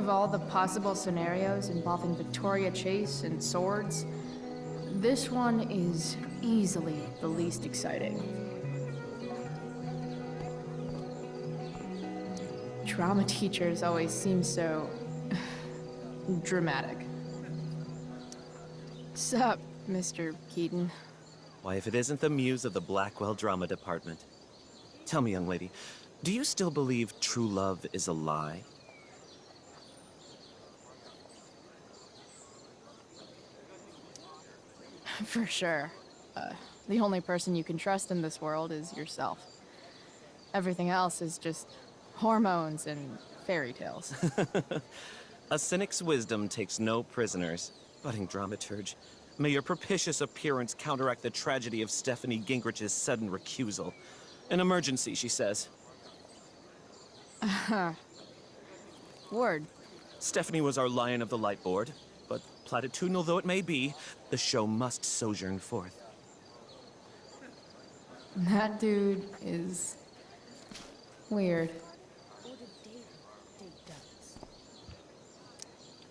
of all the possible scenarios involving Victoria Chase and swords, this one is easily the least exciting. Drama teachers always seem so dramatic. Sup, Mr. Keaton? Why, if it isn't the muse of the Blackwell Drama Department. Tell me, young lady, do you still believe true love is a lie? For sure. The only person you can trust in this world is yourself. Everything else is just hormones and fairy tales. A cynic's wisdom takes no prisoners. Budding dramaturge, may your propitious appearance counteract the tragedy of Stephanie Gingrich's sudden recusal. An emergency, she says. Word. Stephanie was our Lion of the Light Board, but platitudinal though it may be, the show must sojourn forth. That dude is weird.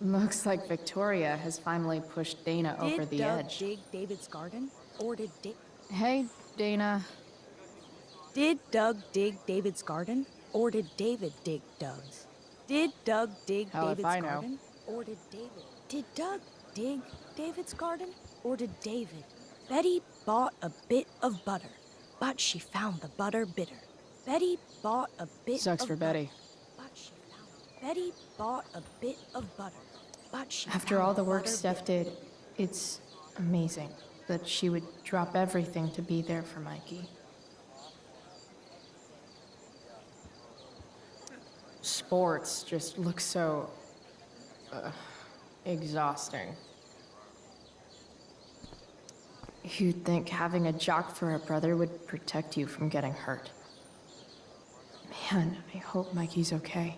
Looks like Victoria has finally pushed Dana over the edge. Did Doug dig David's garden? Or did Hey, Dana. Did Doug dig David's garden? Or did David dig Doug's? Did Doug dig Hell if David's I know. garden? Or did David? Did Doug dig David's garden? Or did David? Betty bought a bit of butter, but she found the butter bitter. Betty bought a bit Sucks of for butter, Betty. but she found Betty bought a bit of butter, but she After found all the work butter Steph bitter. did, it's amazing that she would drop everything to be there for Mikey. Sports just look so exhausting. You'd think having a jock for a brother would protect you from getting hurt. Man, I hope Mikey's okay.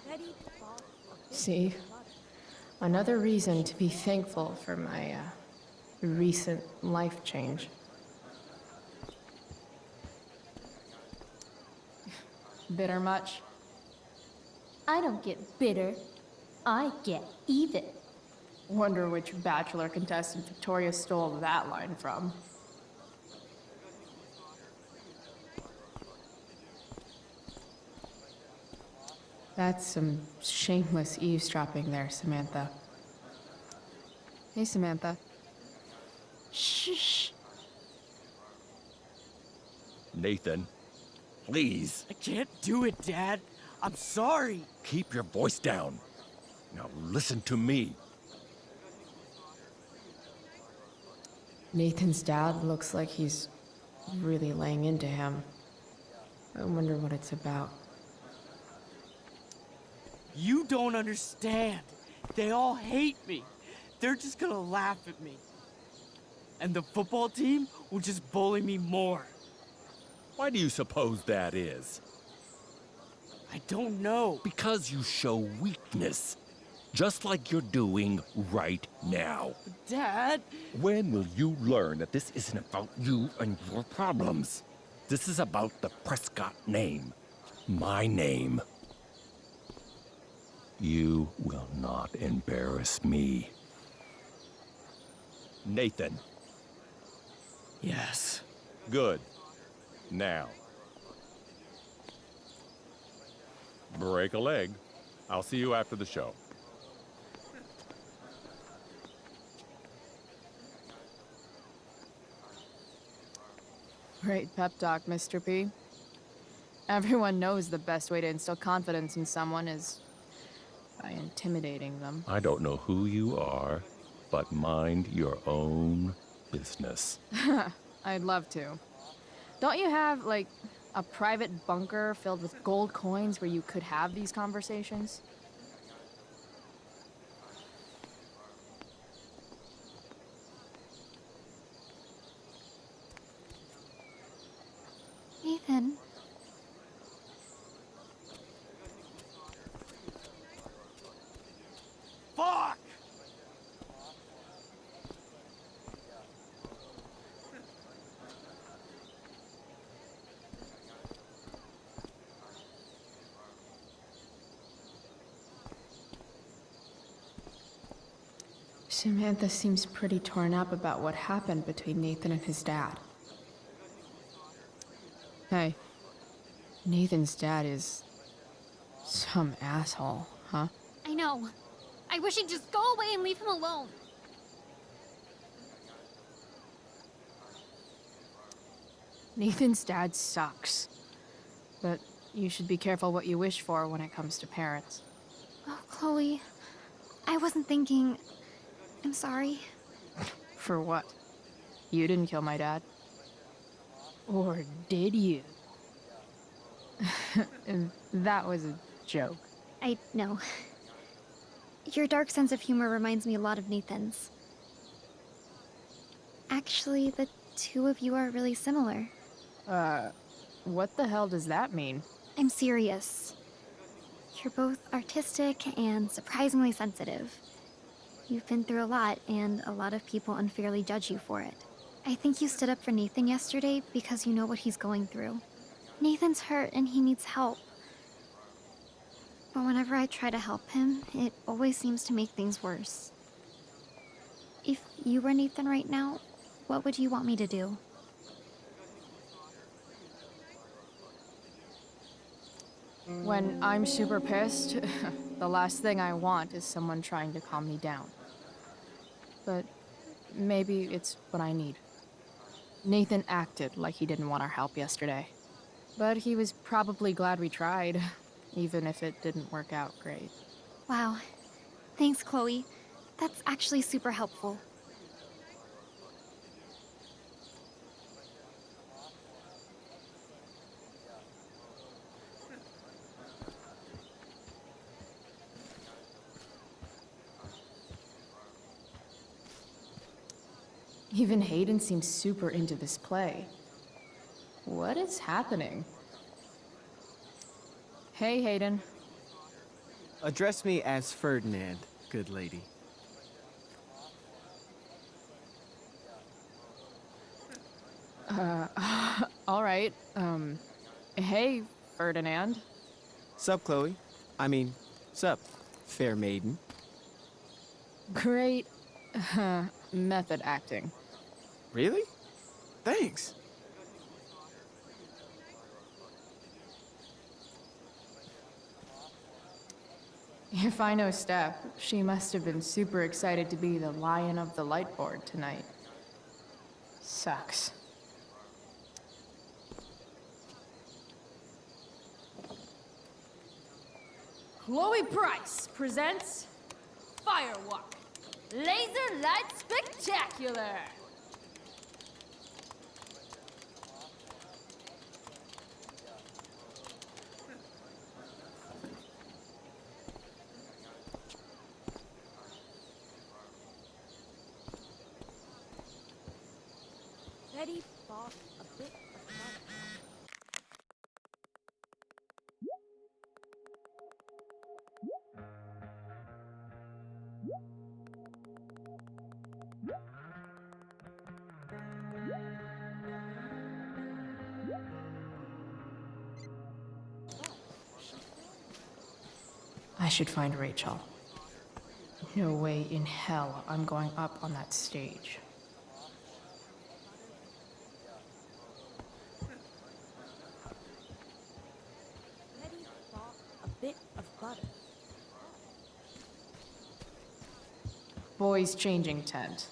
Betty bought a bit See? of butter. Another reason to be thankful for my recent life change. Bitter much? I don't get bitter. I get even. Wonder which Bachelor contestant Victoria stole that line from. That's some shameless eavesdropping there, Samantha. Hey, Samantha. Shh. Nathan, please, I can't do it, Dad. I'm sorry. keep your voice down. Now listen to me. Nathan's dad looks like he's really laying into him. I wonder what it's about. You don't understand. They all hate me. They're just gonna laugh at me. And the football team will just bully me more. Why do you suppose that is? I don't know. Because you show weakness. Just like you're doing right now. Dad, When will you learn that this isn't about you and your problems? This is about the Prescott name. My name. You will not embarrass me. Nathan. yes. Good. Now. Break a leg. I'll see you after the show. Great pep talk, Mr. P. Everyone knows the best way to instill confidence in someone is by intimidating them. I don't know who you are, but mind your own business. I'd love to. Don't you have, like, a private bunker filled with gold coins where you could have these conversations? Ethan. Fuck! Samantha seems pretty torn up about what happened between Nathan and his dad. Hey, Nathan's dad is some asshole, huh? I know. I wish he'd just go away and leave him alone. Nathan's dad sucks. But you should be careful what you wish for when it comes to parents. Oh, Chloe. I wasn't thinking. I'm sorry. For what? You didn't kill my dad. Or did you? That was a joke. I know. Your dark sense of humor reminds me a lot of Nathan's. Actually, the two of you are really similar. What the hell does that mean? I'm serious. You're both artistic and surprisingly sensitive. You've been through a lot, and a lot of people unfairly judge you for it. I think you stood up for Nathan yesterday because you know what he's going through. Nathan's hurt and he needs help. But whenever I try to help him, it always seems to make things worse. If you were Nathan right now, what would you want me to do? When I'm super pissed, the last thing I want is someone trying to calm me down. But maybe it's what I need. Nathan acted like he didn't want our help yesterday. But he was probably glad we tried, even if it didn't work out great. Wow. Thanks, Chloe. That's actually super helpful. Even Hayden seems super into this play. What is happening? Hey, Hayden. Address me as Ferdinand, good lady. All right. Hey, Ferdinand. Sup, Chloe? I mean, sup, fair maiden. Great method acting. Really? Thanks. If I know Steph, she must have been super excited to be the lion of the light board tonight. Sucks. Chloe Price presents Firewalk Laser Light Spectacular. Betty bought a bit of butter. I should find Rachel. No way in hell I'm going up on that stage. Betty bought a bit of butter. Boys changing tent.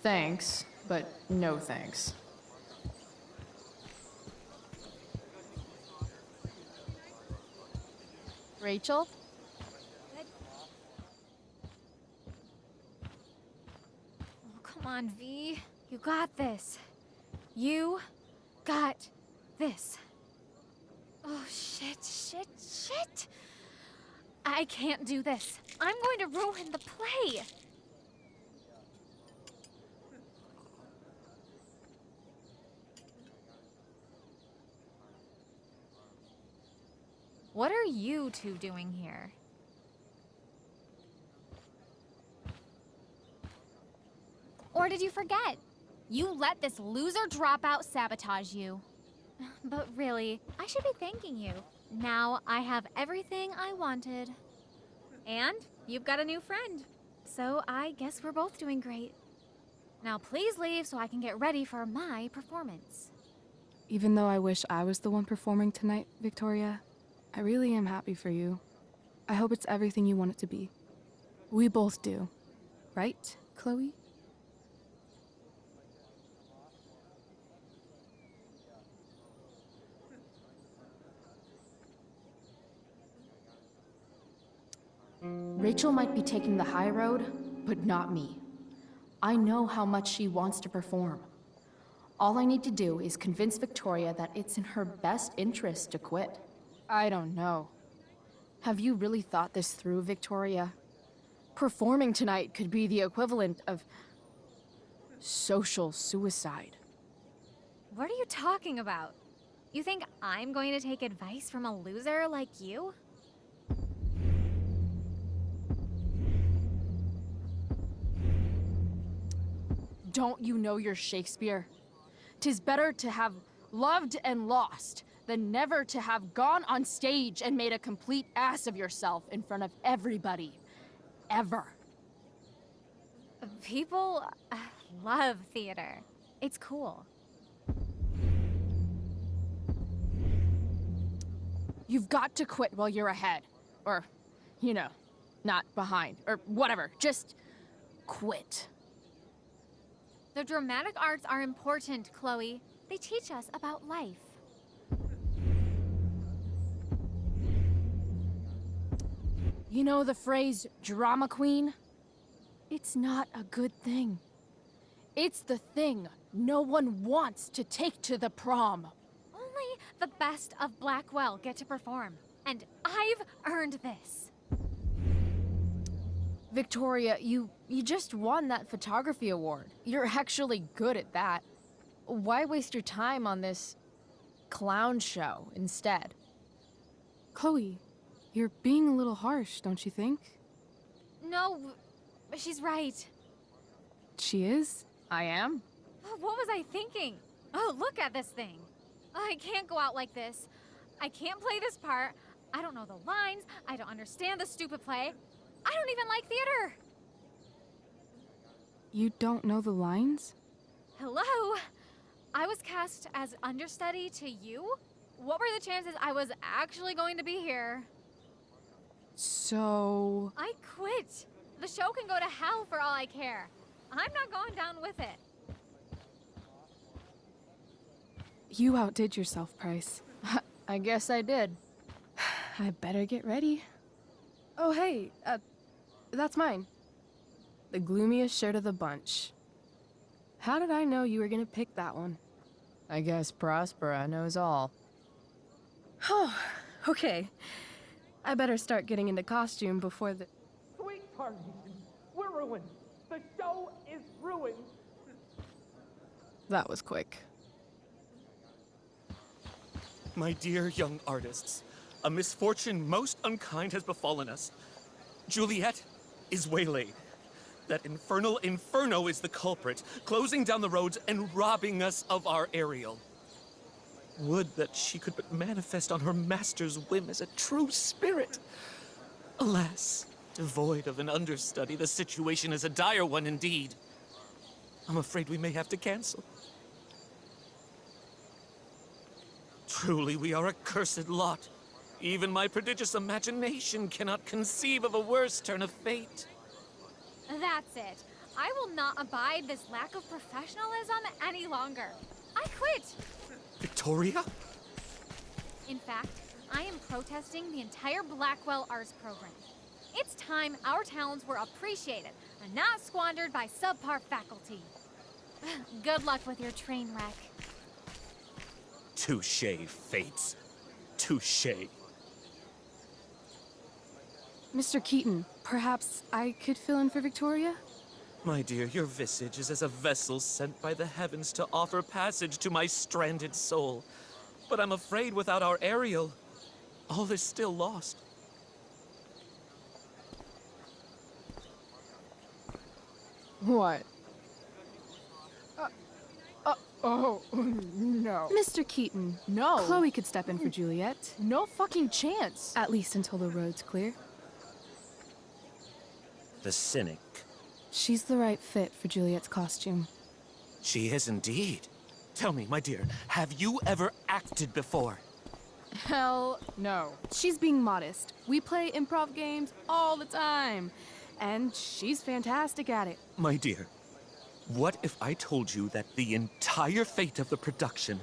Thanks, but no thanks. Rachel? Oh, come on, V. You got this. You got this. Oh, shit. I can't do this. I'm going to ruin the play. What are you two doing here? Or did you forget? You let this loser dropout sabotage you. But really, I should be thanking you. Now I have everything I wanted. And you've got a new friend. So I guess we're both doing great. Now please leave so I can get ready for my performance. Even though I wish I was the one performing tonight, Victoria, I really am happy for you. I hope it's everything you want it to be. We both do. Right, Chloe? Rachel might be taking the high road, but not me. I know how much she wants to perform. All I need to do is convince Victoria that it's in her best interest to quit. I don't know. Have you really thought this through, Victoria? Performing tonight could be the equivalent of social suicide. What are you talking about? You think I'm going to take advice from a loser like you? Don't you know your Shakespeare? 'Tis better to have loved and lost than never to have gone on stage and made a complete ass of yourself in front of everybody. Ever. People love theater. It's cool. You've got to quit while you're ahead. Or, you know, not behind. Or whatever. Just quit. The dramatic arts are important, Chloe. They teach us about life. You know the phrase, drama queen? It's not a good thing. It's the thing no one wants to take to the prom. Only the best of Blackwell get to perform. And I've earned this. Victoria, you just won that photography award. You're actually good at that. Why waste your time on this clown show instead? Chloe, you're being a little harsh, don't you think? No, she's right. She is? I am? What was I thinking? Oh, look at this thing. I can't go out like this. I can't play this part. I don't know the lines. I don't understand the stupid play. I don't even like theater. You don't know the lines? Hello? I was cast as understudy to you? What were the chances I was actually going to be here? So... I quit. The show can go to hell for all I care. I'm not going down with it. You outdid yourself, Price. I guess I did. I better get ready. Oh, hey, that's mine. The gloomiest shirt of the bunch. How did I know you were gonna pick that one? I guess Prospera knows all. Oh, okay. I better start getting into costume before the... Sweetheart, we're ruined. The show is ruined. That was quick. My dear young artists, a misfortune most unkind has befallen us. Juliet is waylaid. That infernal Inferno is the culprit, closing down the roads and robbing us of our Ariel. Would that she could but manifest on her master's whim as a true spirit. Alas, devoid of an understudy, the situation is a dire one indeed. I'm afraid we may have to cancel. Truly, we are a cursed lot. Even my prodigious imagination cannot conceive of a worse turn of fate. That's it. I will not abide this lack of professionalism any longer. I quit. Victoria? In fact, I am protesting the entire Blackwell Arts program. It's time our talents were appreciated and not squandered by subpar faculty. Good luck with your train wreck. Touché, Fates. Touché. Mr. Keaton, perhaps I could fill in for Victoria? My dear, your visage is as a vessel sent by the heavens to offer passage to my stranded soul. But I'm afraid without our Ariel, all is still lost. What? Oh, no. Mr. Keaton. No. Chloe could step in for Juliet. No fucking chance. At least until the road's clear. the cynic. She's the right fit for Juliet's costume. She is indeed. Tell me, my dear, have you ever acted before? Hell no. She's being modest. We play improv games all the time, and she's fantastic at it. My dear, what if I told you that the entire fate of the production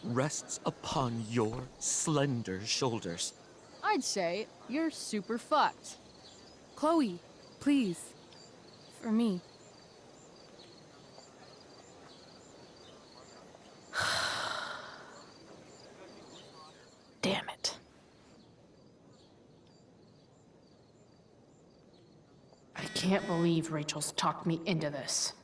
rests upon your slender shoulders? I'd say you're super fucked. Chloe, please. For me. Damn it. I can't believe Rachel's talked me into this.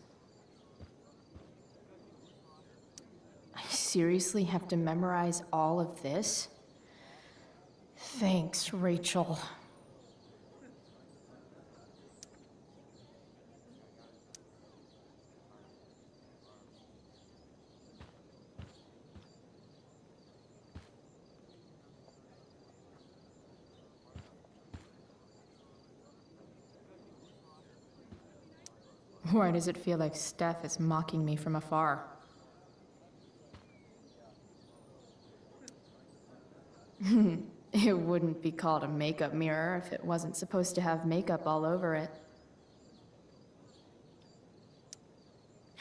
I seriously have to memorize all of this? Thanks, Rachel. Why does it feel like Steph is mocking me from afar? It wouldn't be called a makeup mirror if it wasn't supposed to have makeup all over it.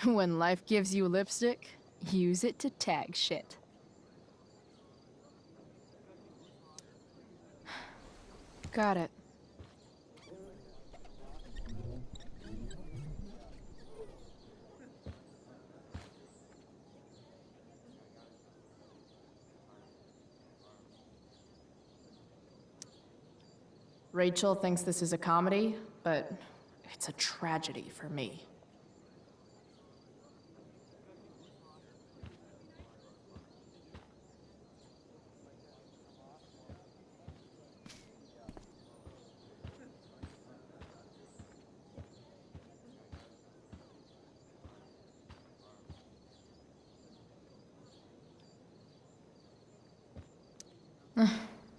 When life gives you lipstick, use it to tag shit. Got it. Rachel thinks this is a comedy, but it's a tragedy for me.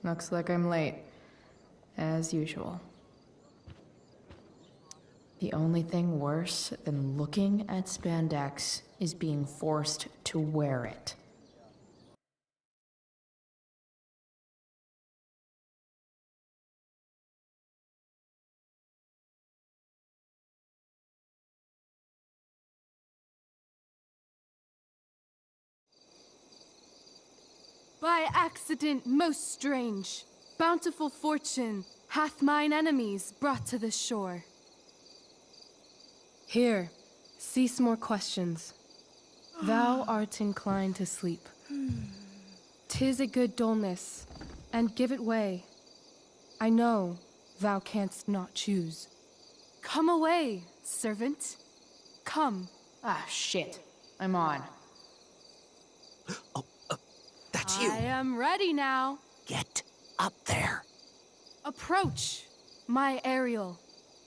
Looks like I'm late. As usual. The only thing worse than looking at spandex is being forced to wear it. By accident most strange, bountiful fortune hath mine enemies brought to this shore. Here, cease more questions. Thou art inclined to sleep. 'Tis a good dullness, and give it way. I know thou canst not choose. Come away, servant. Come. Ah, shit. I'm on. That's you. I am ready now. Get up there. Approach, my Ariel.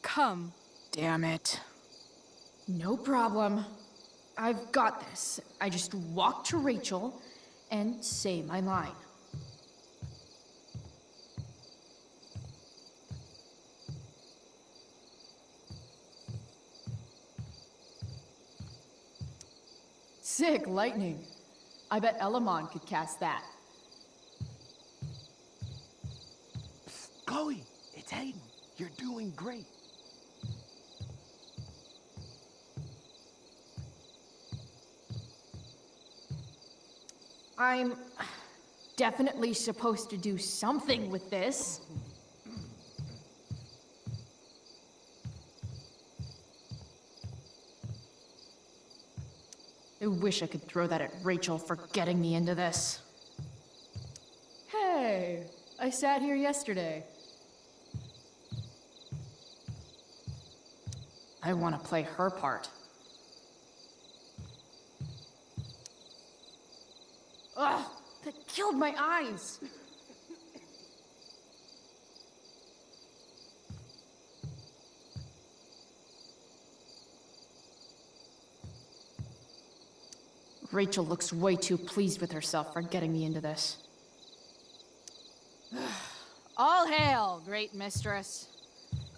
Come. Damn it. No problem. I've got this. I just walk to Rachel and say my line. Sick lightning. I bet Elamon could cast that. Chloe, it's Hayden. You're doing great. I'm definitely supposed to do something with this. I wish I could throw that at Rachel for getting me into this. Hey, I sat here yesterday. I want to play her part. Ugh, that killed my eyes. Rachel looks way too pleased with herself for getting me into this. All hail, great mistress.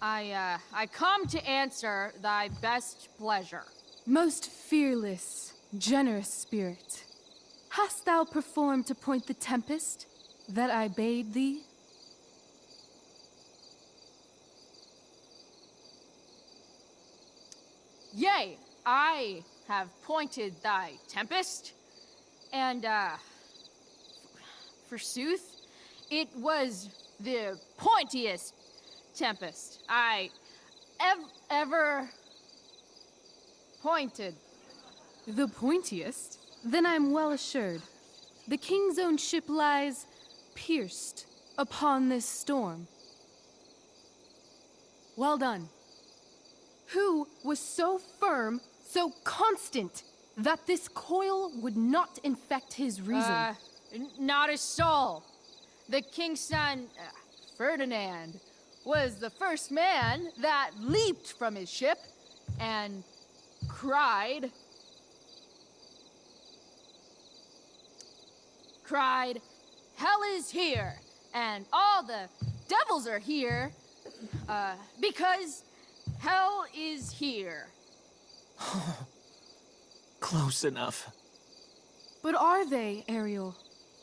I come to answer thy best pleasure. Most fearless, generous spirit, hast thou performed to point the tempest that I bade thee? Yea, I have pointed thy tempest, and, forsooth, it was the pointiest tempest I ever pointed. The pointiest? Then I'm well assured. The king's own ship lies pierced upon this storm. Well done. Who was so firm, so constant, that this coil would not infect his reason? Not a soul. The king's son, Ferdinand, was the first man that leaped from his ship and cried, "Hell is here, and all the devils are here, because hell is here." Close enough. But are they, Ariel?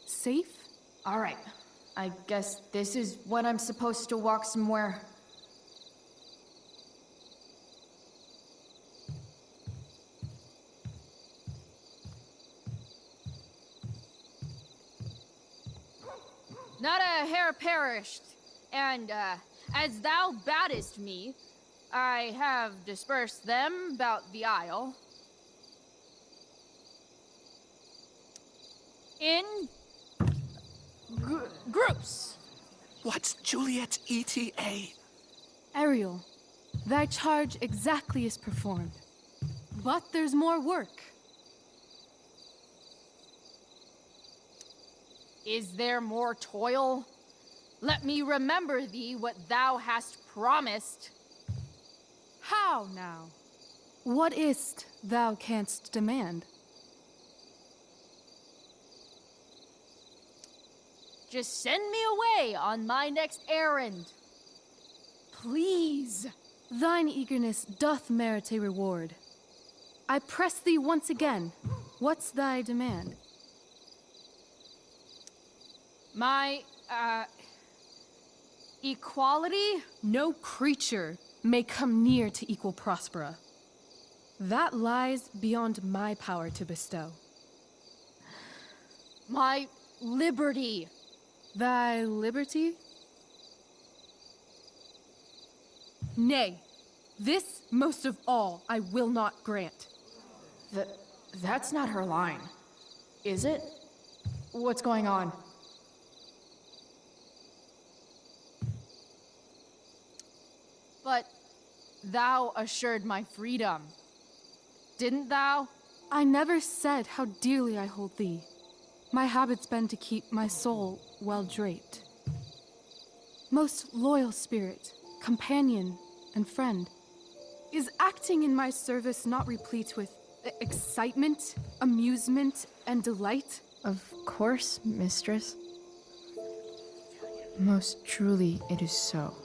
Safe? All right. I guess this is when I'm supposed to walk somewhere. Not a hair perished, and as thou badest me, I have dispersed them about the isle. In groups. What's Juliet's ETA? Ariel, thy charge exactly is performed. But there's more work. Is there more toil? Let me remember thee what thou hast promised. How now? What is't thou canst demand? Just send me away on my next errand. Please. Thine eagerness doth merit a reward. I press thee once again. What's thy demand? My, equality? No creature may come near to equal Prospera. That lies beyond my power to bestow. My liberty. Thy liberty? Nay, this most of all I will not grant. That's not her line. Is it? What's going on? But thou assured my freedom, didn't thou? I never said how dearly I hold thee. My habit's been to keep my soul well draped. Most loyal spirit, companion, and friend, is acting in my service not replete with excitement, amusement, and delight? Of course, mistress. Most truly, it is so.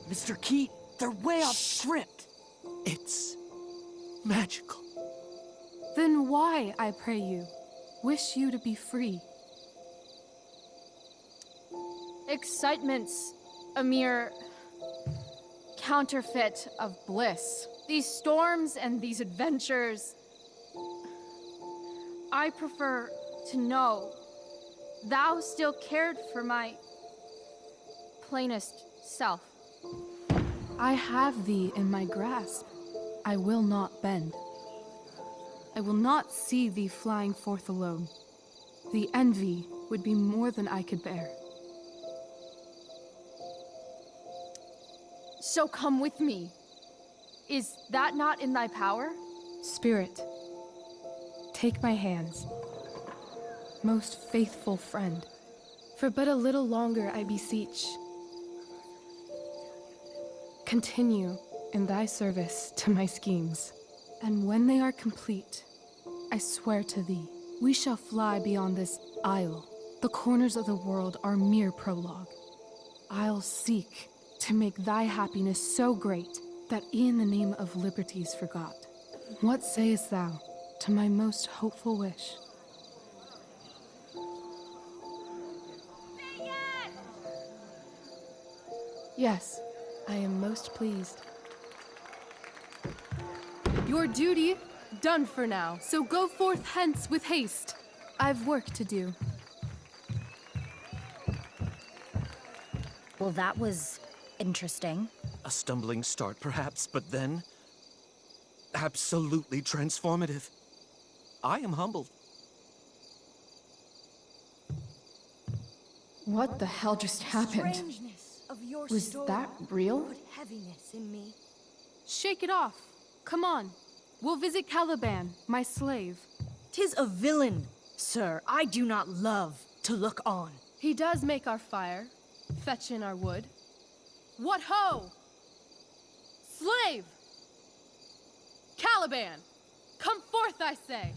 Mr. Keat, they're way off script. It's magical. Then why, I pray you, wish you to be free? Excitement's a mere counterfeit of bliss. These storms and these adventures, I prefer to know thou still cared for my plainest self. I have thee in my grasp. I will not bend. I will not see thee flying forth alone. The envy would be more than I could bear. So come with me. Is that not in thy power? Spirit, take my hands. Most faithful friend, for but a little longer I beseech. Continue in thy service to my schemes, and when they are complete, I swear to thee, we shall fly beyond this isle. The corners of the world are mere prologue. I'll seek to make thy happiness so great that e'en the name of liberty's forgot. What sayest thou to my most hopeful wish? Yes, I am most pleased. Your duty done for now, so go forth hence with haste. I've work to do. Well, that was interesting. A stumbling start, perhaps, but then absolutely transformative. I am humbled. What the hell just happened? Strangeness of your Was story that real? put heaviness in me. Shake it off. Come on. We'll visit Caliban, my slave. 'Tis a villain, sir, I do not love to look on. He does make our fire, fetch in our wood. What ho! Slave! Caliban! Come forth, I say!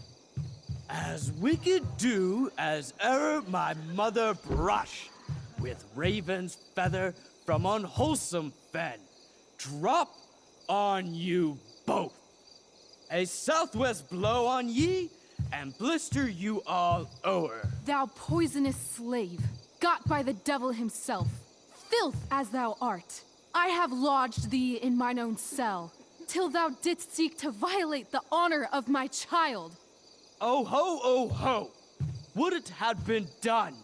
As wicked do as e'er my mother brush, with raven's feather from unwholesome fen, drop on you both. A southwest blow on ye, and blister you all o'er. Thou poisonous slave, got by the devil himself, filth as thou art, I have lodged thee in mine own cell, till thou didst seek to violate the honor of my child. Oh ho, oh ho! Would it had been done!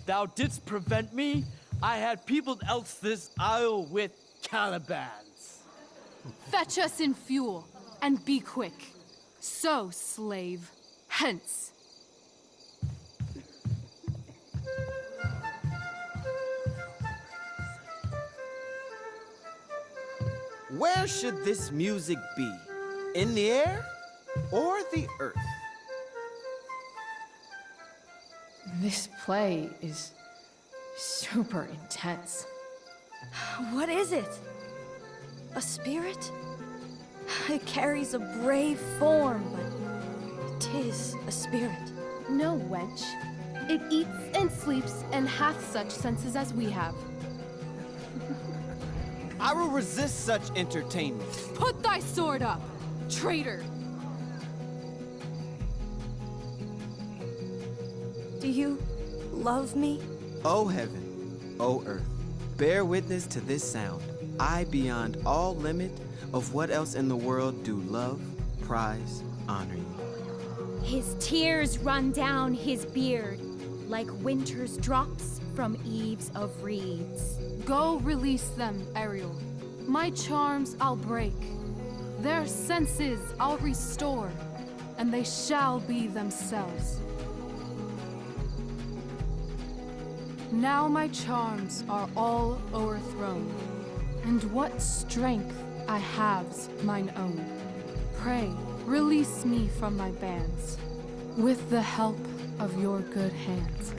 Thou didst prevent me, I had peopled else this isle with Calibans. Fetch us in fuel, and be quick. So, slave, hence. Where should this music be? In the air or the earth? This play is super intense. What is it? A spirit? It carries a brave form, but 'tis a spirit. No, wench. It eats and sleeps and hath such senses as we have. I will resist such entertainment. Put thy sword up, traitor! Do you love me? O heaven, O earth, bear witness to this sound. I, beyond all limit of what else in the world do love, prize, honor you. His tears run down his beard like winter's drops from eaves of reeds. Go release them, Ariel. My charms I'll break. Their senses I'll restore, and they shall be themselves. Now my charms are all o'erthrown, and what strength I have's mine own. Pray, release me from my bands, with the help of your good hands.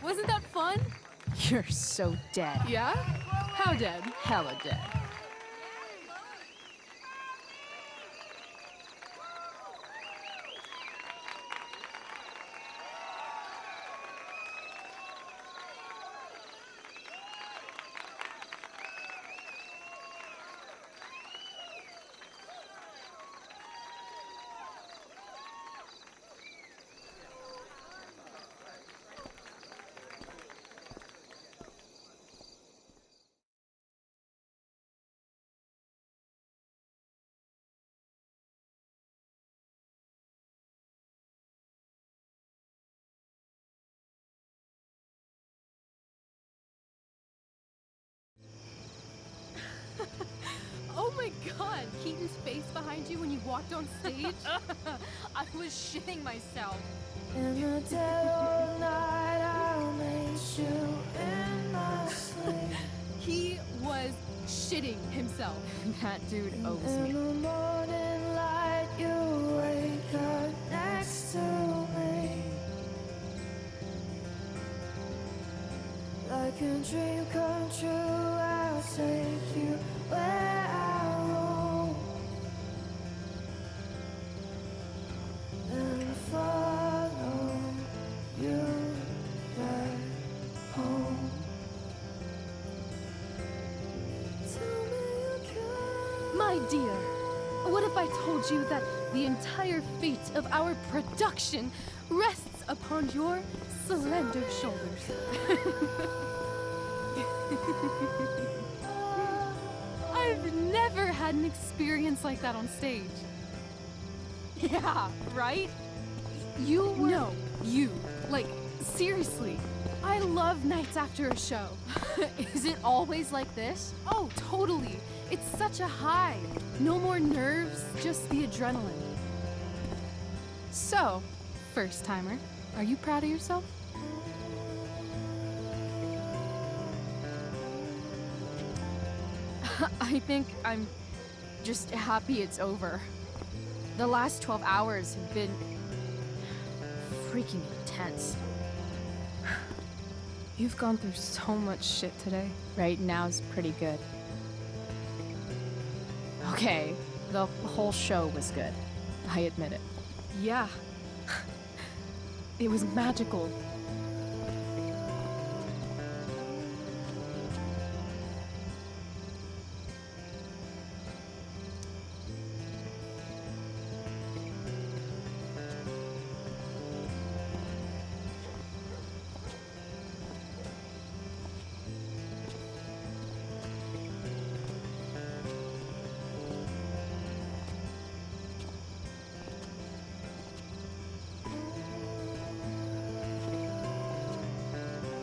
Wasn't that fun? You're so dead. Yeah? How dead? Hella dead. Oh my god, Keaton's face behind you when you walked on stage? I was shitting myself. In the dead of night, I'll meet you in my sleep. He was shitting himself. That dude owes In me. the morning light, you wake up next to me. Like a dream come true, I'll take you where I roam. And follow you back home. Tell me you can. My dear, what if I told you that the entire fate of our production rests upon your slender shoulders? I've never had an experience like that on stage. Yeah, right? You were... No, you. Like, seriously. I love nights after a show. Is it always like this? Oh, totally. It's such a high. No more nerves, just the adrenaline. So, first timer, are you proud of yourself? I think I'm just happy it's over. The last 12 hours have been freaking intense. You've gone through so much shit today. Right now's pretty good. Okay, the whole show was good. I admit it. Yeah. It was magical.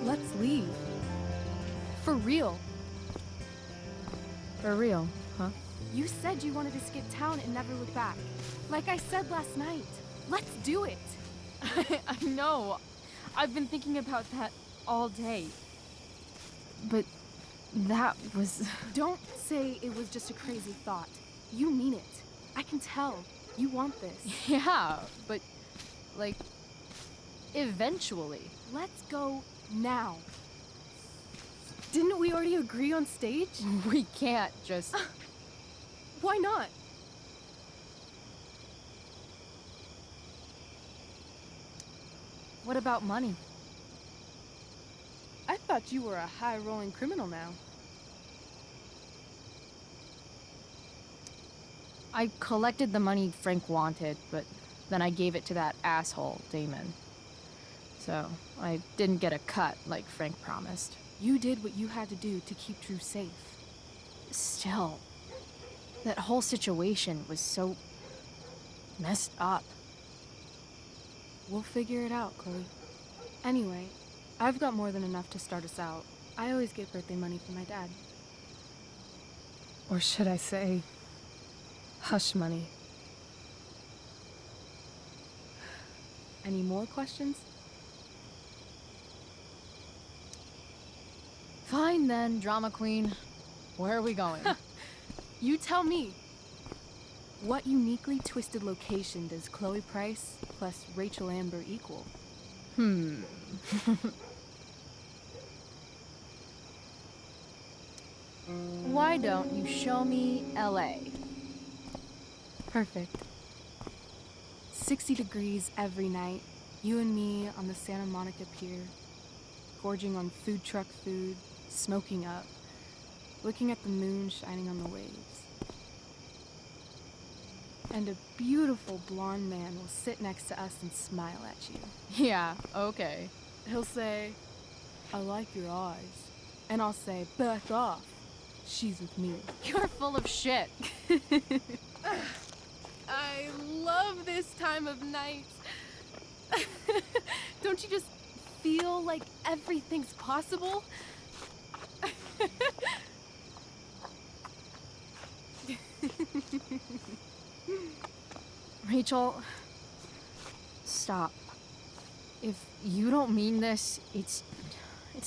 Let's leave. For real. For real, huh? You said you wanted to skip town and never look back. Like I said last night. Let's do it. I know. I've been thinking about that all day. But that was... Don't say it was just a crazy thought. You mean it. I can tell. You want this. Yeah, but... like... eventually. Let's go now. Didn't we already agree on stage? We can't just... Why not? What about money? I thought you were a high-rolling criminal now. I collected the money Frank wanted, but then I gave it to that asshole, Damon. So, I didn't get a cut like Frank promised. You did what you had to do to keep Drew safe. Still, that whole situation was so... messed up. We'll figure it out, Chloe. Anyway, I've got more than enough to start us out. I always get birthday money from my dad. Or should I say, hush money. Any more questions? Fine then, drama queen. Where are we going? You tell me. What uniquely twisted location does Chloe Price plus Rachel Amber equal? Why don't you show me LA? Perfect. 60 degrees every night. You and me on the Santa Monica Pier, gorging on food truck food, smoking up, looking at the moon shining on the waves. And a beautiful blonde man will sit next to us and smile at you. Yeah, okay. He'll say, "I like your eyes." And I'll say, "Back off. She's with me." You're full of shit. I love this time of night. Don't you just feel like everything's possible? Rachel, stop. If you don't mean this, it's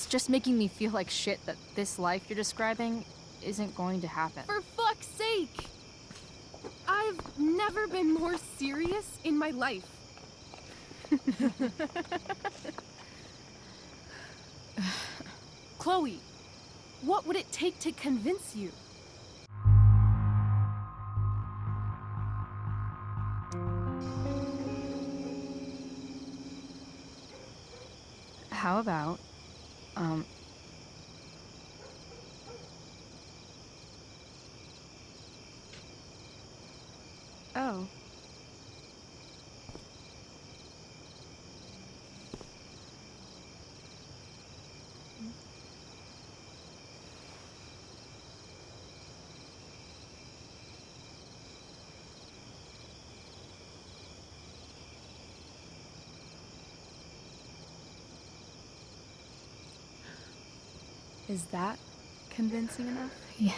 just making me feel like shit that this life you're describing isn't going to happen. For fuck's sake! I've never been more serious in my life. Chloe, what would it take to convince you? How about, Oh. Is that convincing enough? yeah.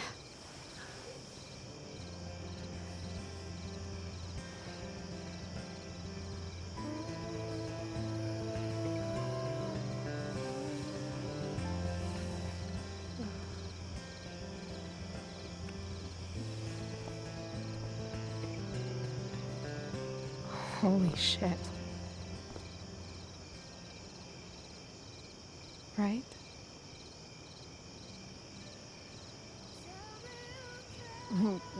Holy shit. Right?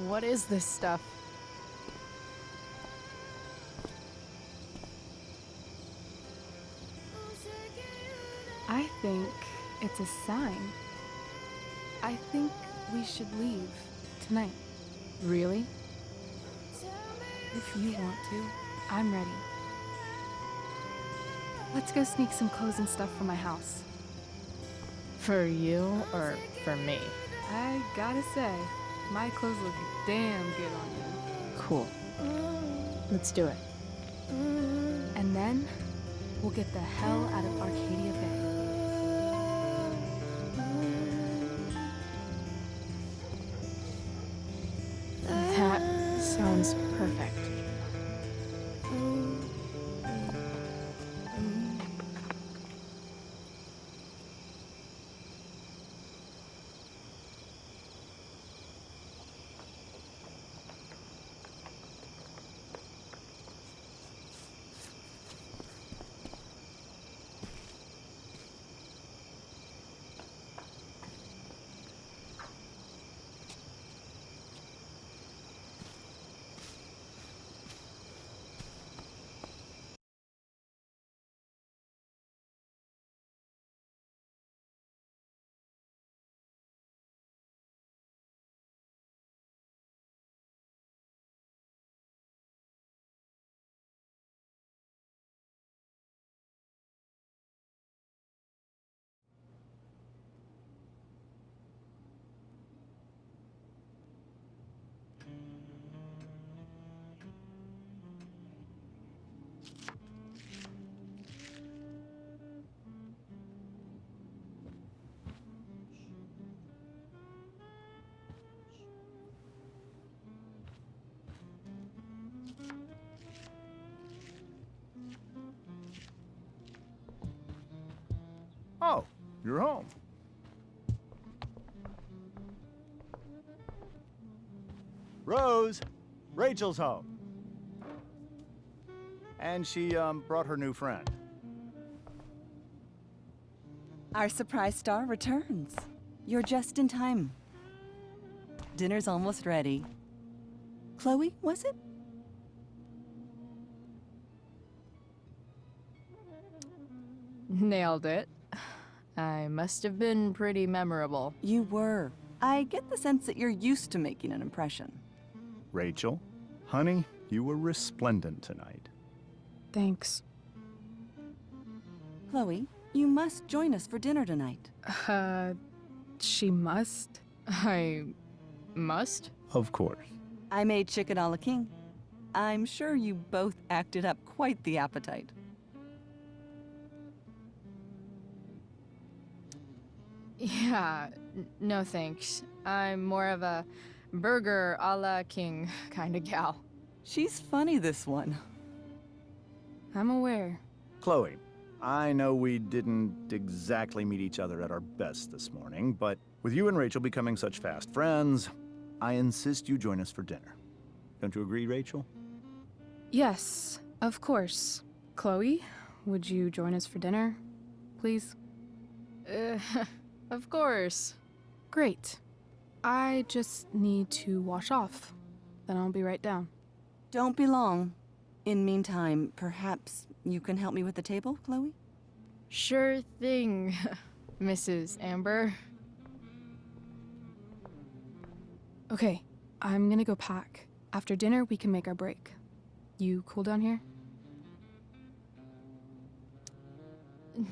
What is this stuff? I think it's a sign. I think we should leave tonight. Really? If you want to, I'm ready. Let's go sneak some clothes and stuff from my house. For you or for me? I gotta say, my clothes look damn good on you. Cool. Let's do it. And then, we'll get the hell out of Arcadia Bay. That sounds perfect. Oh, you're home. Rose, Rachel's home. And she, brought her new friend. Our surprise star returns. You're just in time. Dinner's almost ready. Chloe, was it? Nailed it. I must have been pretty memorable. You were. I get the sense that you're used to making an impression. Rachel, honey, you were resplendent tonight. Thanks. Chloe, you must join us for dinner tonight. She must? I must? Of course. I made chicken a la king. I'm sure you both acted up quite the appetite. Yeah, no thanks. I'm more of a burger a la king kind of gal. She's funny, this one. I'm aware. Chloe, I know we didn't exactly meet each other at our best this morning, but with you and Rachel becoming such fast friends, I insist you join us for dinner. Don't you agree, Rachel? Yes, of course. Chloe, would you join us for dinner, please? Of course. Great. I just need to wash off. Then I'll be right down. Don't be long. In meantime, perhaps you can help me with the table, Chloe? Sure thing, Mrs. Amber. Okay, I'm gonna go pack. After dinner, we can make our break. You cool down here?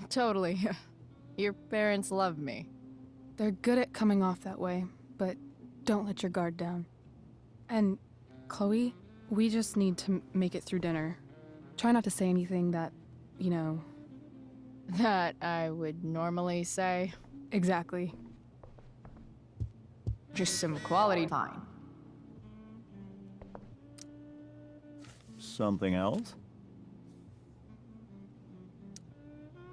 Totally. Your parents love me. They're good at coming off that way, but don't let your guard down. And, Chloe, we just need to make it through dinner. Try not to say anything that, you know... That I would normally say. Exactly. Just some quality time. Something else?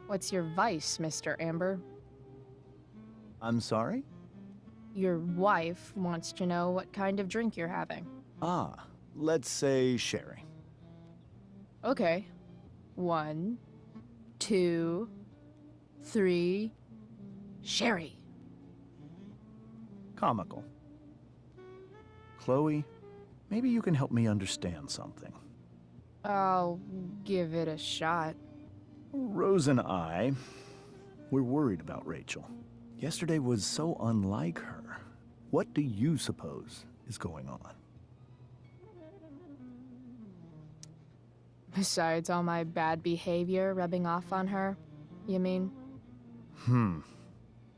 What's your vice, Mr. Amber? I'm sorry? Your wife wants to know what kind of drink you're having. Ah, let's say sherry. Okay. 1, 2, 3. Sherry. Comical. Chloe, maybe you can help me understand something. I'll give it a shot. Rose and I, we're worried about Rachel. Yesterday was so unlike her. What do you suppose is going on? Besides all my bad behavior rubbing off on her, you mean?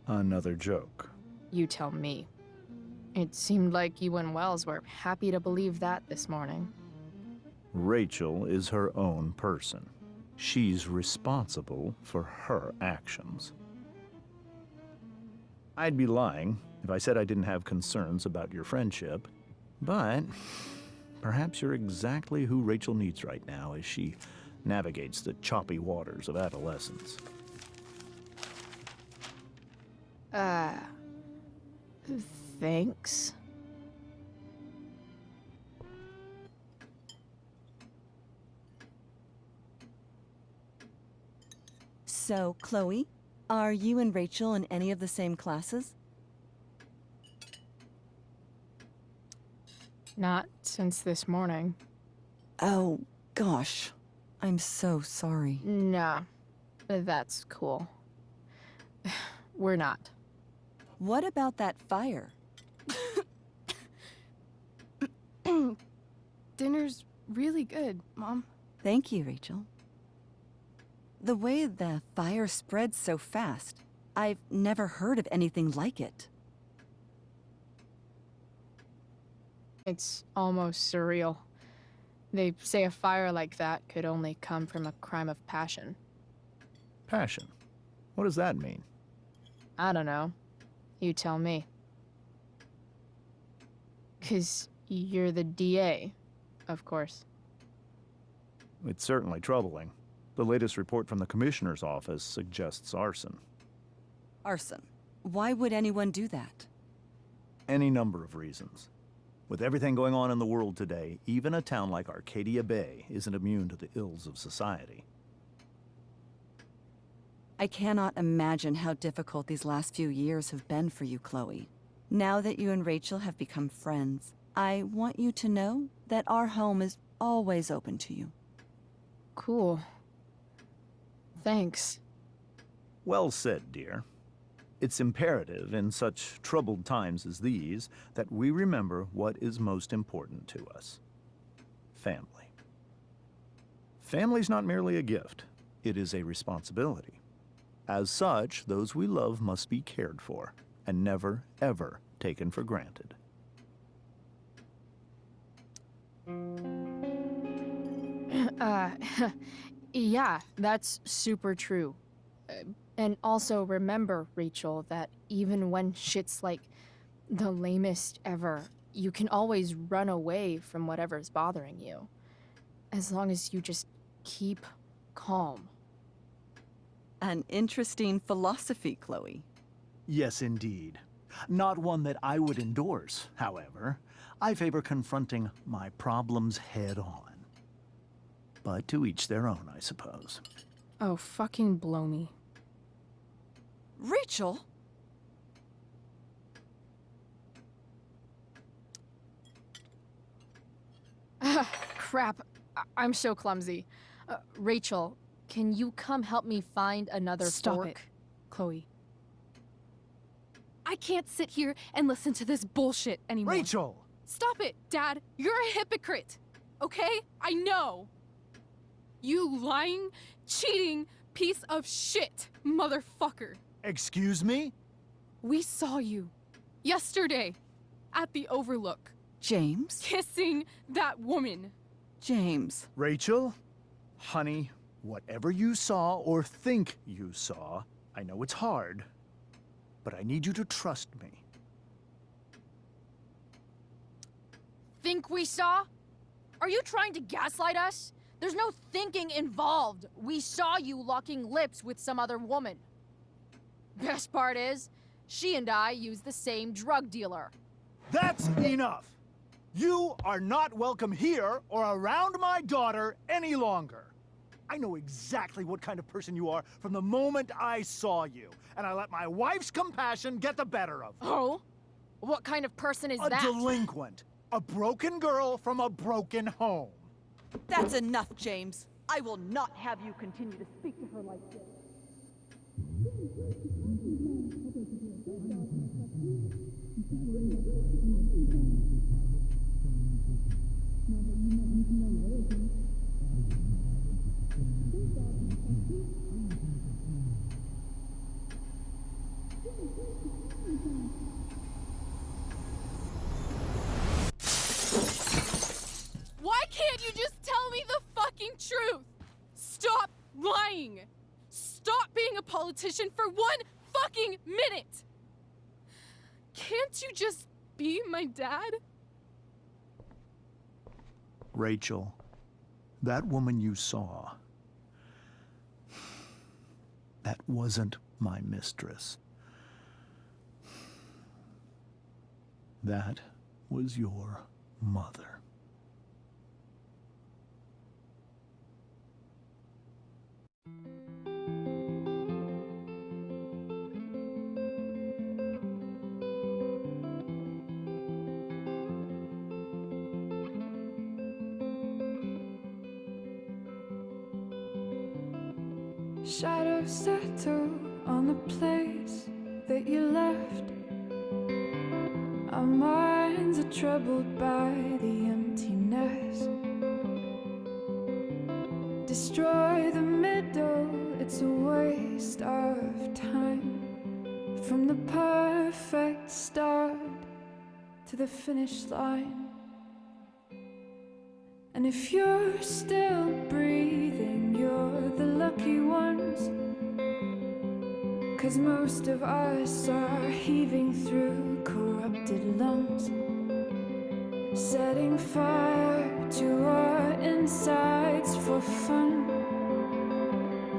Another joke. You tell me. It seemed like you and Wells were happy to believe that this morning. Rachel is her own person. She's responsible for her actions. I'd be lying if I said I didn't have concerns about your friendship, but perhaps you're exactly who Rachel needs right now as she navigates the choppy waters of adolescence. Thanks. So, Chloe, are you and Rachel in any of the same classes? Not since this morning. Oh, gosh. I'm so sorry. Nah, that's cool. We're not. What about that fire? Dinner's really good, Mom. Thank you, Rachel. The way the fire spread so fast, I've never heard of anything like it. It's almost surreal. They say a fire like that could only come from a crime of passion. Passion? What does that mean? I don't know. You tell me. 'Cause you're the DA, of course. It's certainly troubling. The latest report from the Commissioner's office suggests arson. Arson. Why would anyone do that? Any number of reasons. With everything going on in the world today, even a town like Arcadia Bay isn't immune to the ills of society. I cannot imagine how difficult these last few years have been for you, Chloe. Now that you and Rachel have become friends, I want you to know that our home is always open to you. Cool. Thanks. Well said, dear. It's imperative in such troubled times as these that we remember what is most important to us. Family. Family's not merely a gift, it is a responsibility. As such, those we love must be cared for and never, ever taken for granted. Yeah, that's super true. And also remember, Rachel, that even when shit's like the lamest ever, you can always run away from whatever's bothering you. As long as you just keep calm. An interesting philosophy, Chloe. Yes, indeed. Not one that I would endorse, however. I favor confronting my problems head on. But to each their own, I suppose. Oh, fucking blow me. Rachel? Crap. I'm so clumsy. Rachel, can you come help me find another Stop fork? it, Chloe. I can't sit here and listen to this bullshit anymore. Rachel! Stop it, Dad. You're a hypocrite. Okay? I know. You lying, cheating piece of shit, motherfucker. Excuse me? We saw you yesterday at the Overlook. James? Kissing that woman. James. Rachel? Honey, whatever you saw or think you saw, I know it's hard, but I need you to trust me. Think we saw? Are you trying to gaslight us? There's no thinking involved. We saw you locking lips with some other woman. Best part is, she and I use the same drug dealer. That's enough! You are not welcome here or around my daughter any longer. I know exactly what kind of person you are from the moment I saw you, and I let my wife's compassion get the better of me. Oh? What kind of person is that? A delinquent. A broken girl from a broken home. That's enough, James. I will not have you continue to speak to her like this. Why can't you just tell me the fucking truth? Stop lying. Stop being a politician for 1 fucking minute. Can't you just be my dad? Rachel, that woman you saw, that wasn't my mistress. That was your mother. Shadows settle on the place that you left. Our minds are troubled by the emptiness. Destroy the middle, it's a waste of time. From the perfect start to the finish line. And if you're still breathing, you're the lucky ones. 'Cause most of us are heaving through corrupted lungs, setting fire to our insides for fun,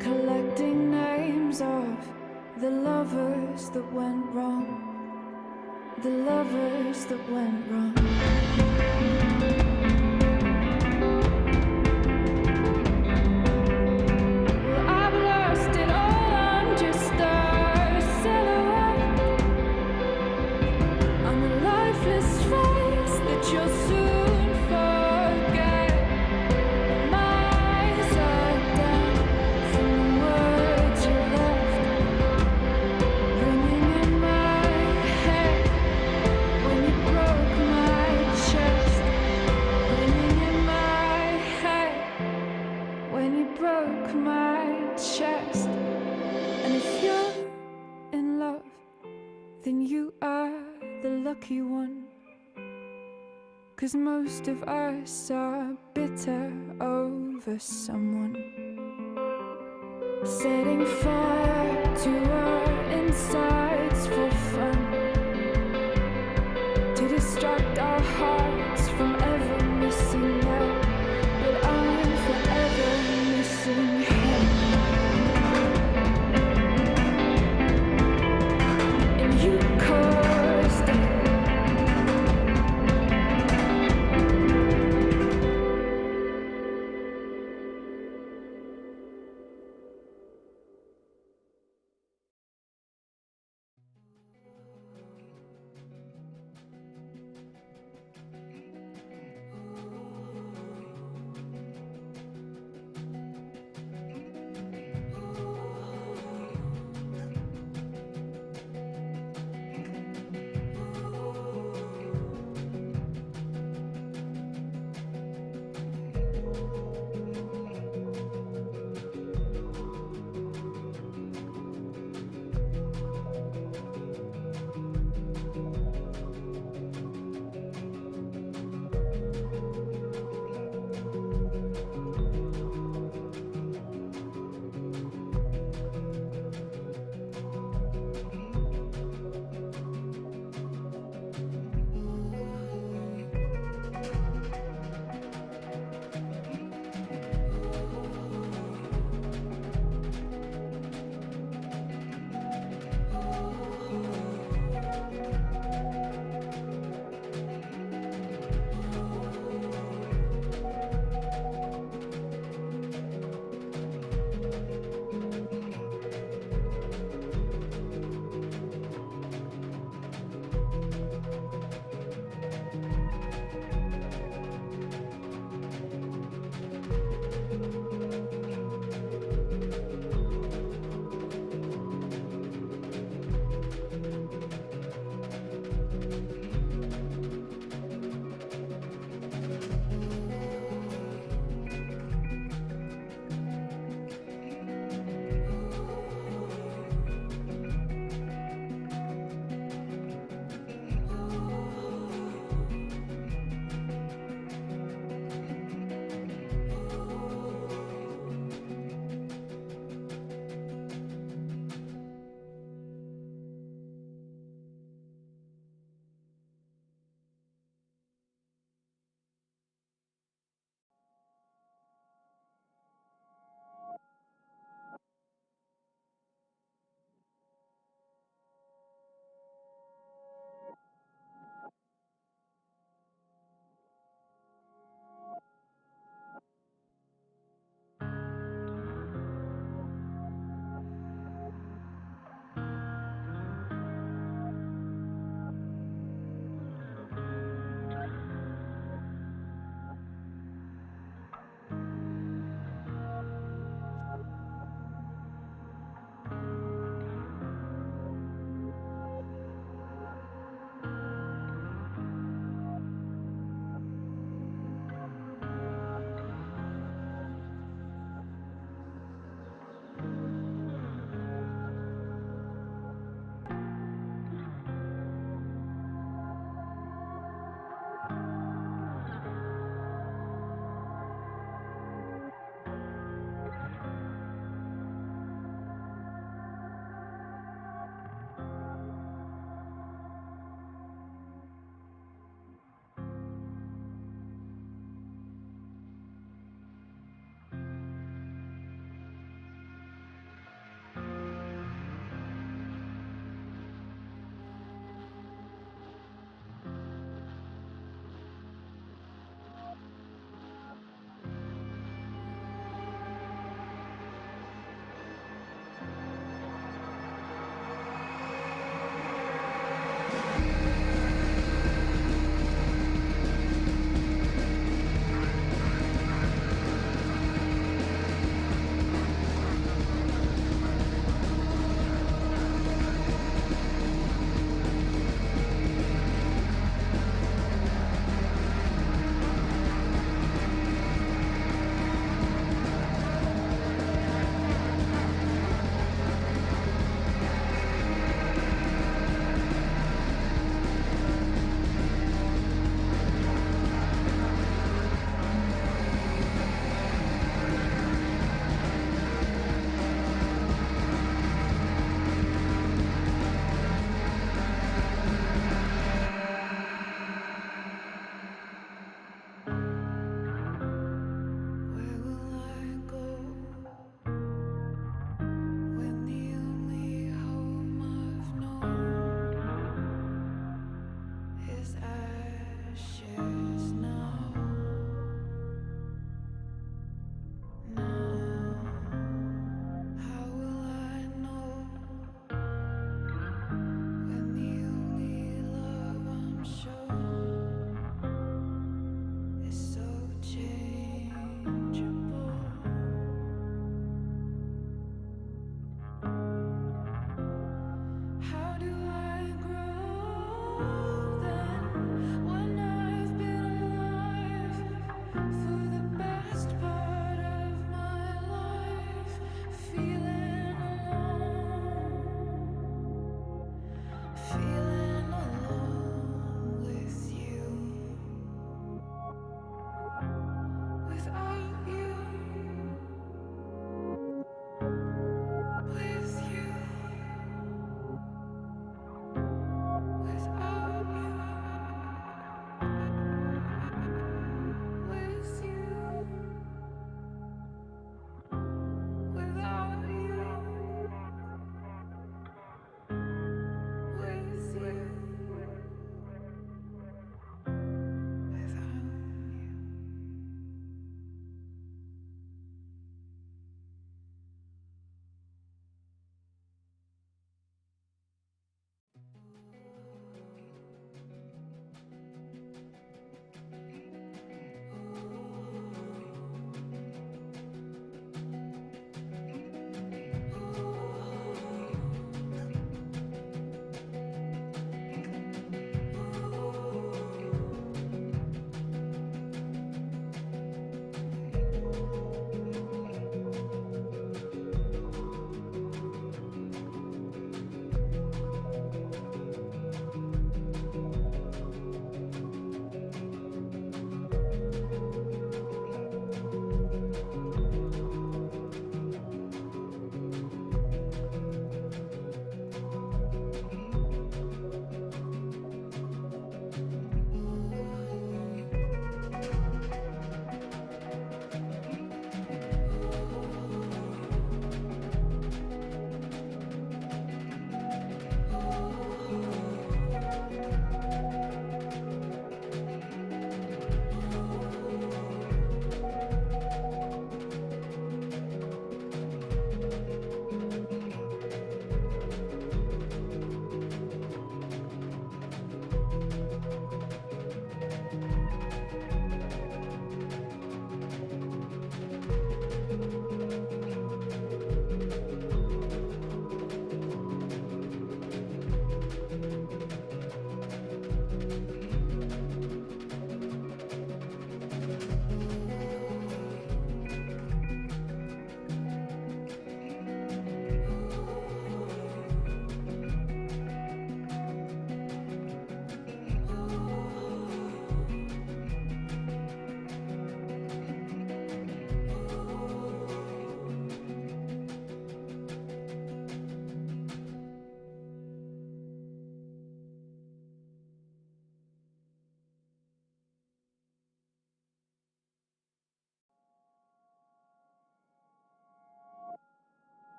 collecting names of the lovers that went wrong, the lovers that went wrong. Lucky one, 'cause most of us are bitter over someone, setting fire to our insides for fun, to destroy distract our hearts from ever missing them. But I'm forever missing him. And you caused it.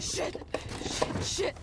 Shit! Shit! Shit!